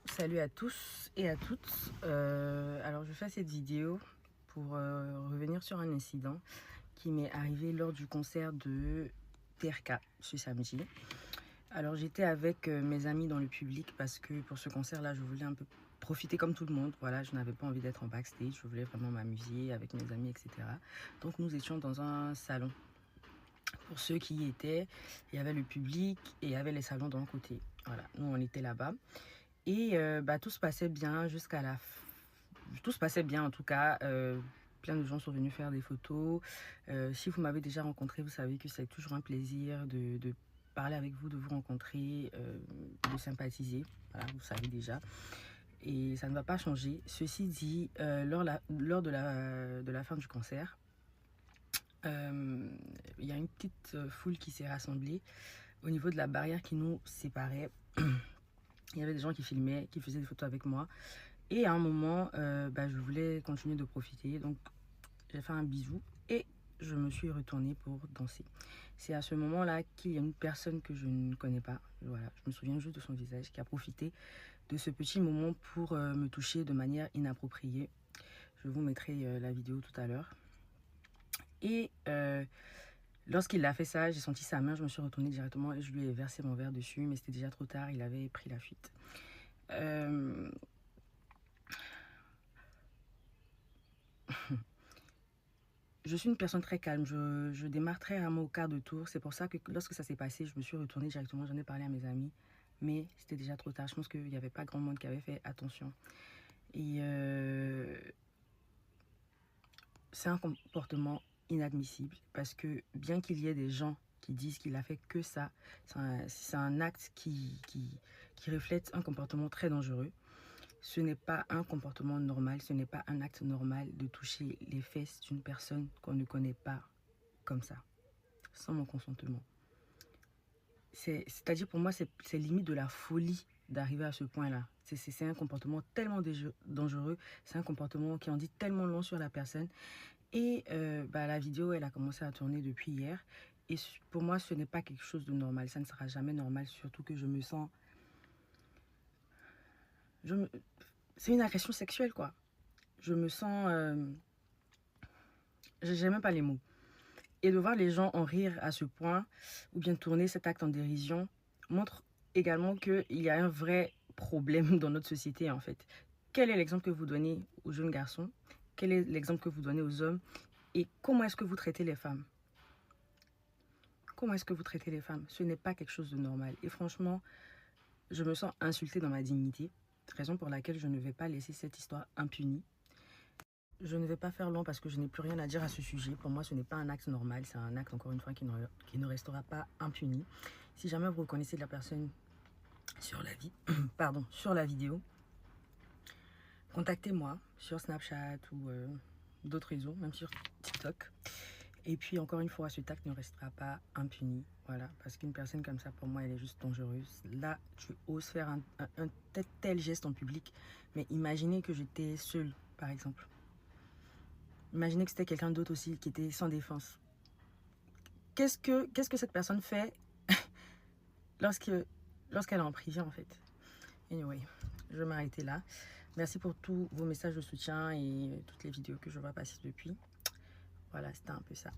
Salut à tous et à toutes. Alors je fais cette vidéo pour revenir sur un incident qui m'est arrivé lors du concert de TRK ce samedi. Alors j'étais avec mes amis dans le public parce que pour ce concert-là, je voulais un peu profiter comme tout le monde. Voilà, je n'avais pas envie d'être en backstage, je voulais vraiment m'amuser avec mes amis, etc. Donc nous étions dans un salon. Pour ceux qui y étaient, il y avait le public et il y avait les salons d'un côté. Voilà, nous on était là-bas. Et tout se passait bien jusqu'à la fin. Tout se passait bien en tout cas. Plein de gens sont venus faire des photos. Si vous m'avez déjà rencontré, vous savez que c'est toujours un plaisir de parler avec vous, de vous rencontrer, de sympathiser. Voilà, vous savez déjà. Et ça ne va pas changer. Ceci dit, lors de la fin du concert, il y a une petite foule qui s'est rassemblée au niveau de la barrière qui nous séparait. Il y avait des gens qui filmaient, qui faisaient des photos avec moi. Et à un moment, je voulais continuer de profiter. Donc, j'ai fait un bisou et je me suis retournée pour danser. C'est à ce moment-là qu'il y a une personne que je ne connais pas. Voilà, je me souviens juste de son visage qui a profité de ce petit moment pour me toucher de manière inappropriée. Je vous mettrai la vidéo tout à l'heure. Et lorsqu'il a fait ça, j'ai senti sa main, je me suis retournée directement et je lui ai versé mon verre dessus, mais c'était déjà trop tard, il avait pris la fuite. Je suis une personne très calme, je démarre très rarement au quart de tour. C'est pour ça que lorsque ça s'est passé, je me suis retournée directement, j'en ai parlé à mes amis. Mais c'était déjà trop tard, je pense qu'il n'y avait pas grand monde qui avait fait attention. Et c'est un comportement inadmissible parce que bien qu'il y ait des gens qui disent qu'il a fait que ça, c'est un acte qui reflète un comportement très dangereux. Ce n'est pas un comportement normal, ce n'est pas un acte normal de toucher les fesses d'une personne qu'on ne connaît pas comme ça, sans mon consentement. C'est-à-dire pour moi, c'est limite de la folie d'arriver à ce point-là. C'est un comportement tellement dangereux, c'est un comportement qui en dit tellement long sur la personne. Et la vidéo, elle a commencé à tourner depuis hier. Et pour moi, ce n'est pas quelque chose de normal. Ça ne sera jamais normal, surtout que je me sens... C'est une agression sexuelle, quoi. Je me sens... J'ai même pas les mots. Et de voir les gens en rire à ce point, ou bien tourner cet acte en dérision, montre également qu'il y a un vrai problème dans notre société, en fait. Quel est l'exemple que vous donnez aux jeunes garçons? Quel est l'exemple que vous donnez aux hommes? Et comment est-ce que vous traitez les femmes? Comment est-ce que vous traitez les femmes? Ce n'est pas quelque chose de normal. Et franchement, je me sens insultée dans ma dignité, raison pour laquelle je ne vais pas laisser cette histoire impunie. Je ne vais pas faire long parce que je n'ai plus rien à dire à ce sujet. Pour moi, ce n'est pas un acte normal. C'est un acte, encore une fois, qui ne restera pas impuni. Si jamais vous reconnaissez la personne sur sur la vidéo, contactez-moi sur Snapchat ou d'autres réseaux, même sur TikTok. Et puis, encore une fois, cet acte ne restera pas impuni. Voilà, parce qu'une personne comme ça, pour moi, elle est juste dangereuse. Là, tu oses faire un tel geste en public. Mais imaginez que j'étais seule, par exemple. Imaginez que c'était quelqu'un d'autre aussi qui était sans défense. Qu'est-ce que cette personne fait lorsqu'elle est en prison, en fait? Anyway, je vais m'arrêter là. Merci pour tous vos messages de soutien et toutes les vidéos que je vois passer depuis. Voilà, c'était un peu ça.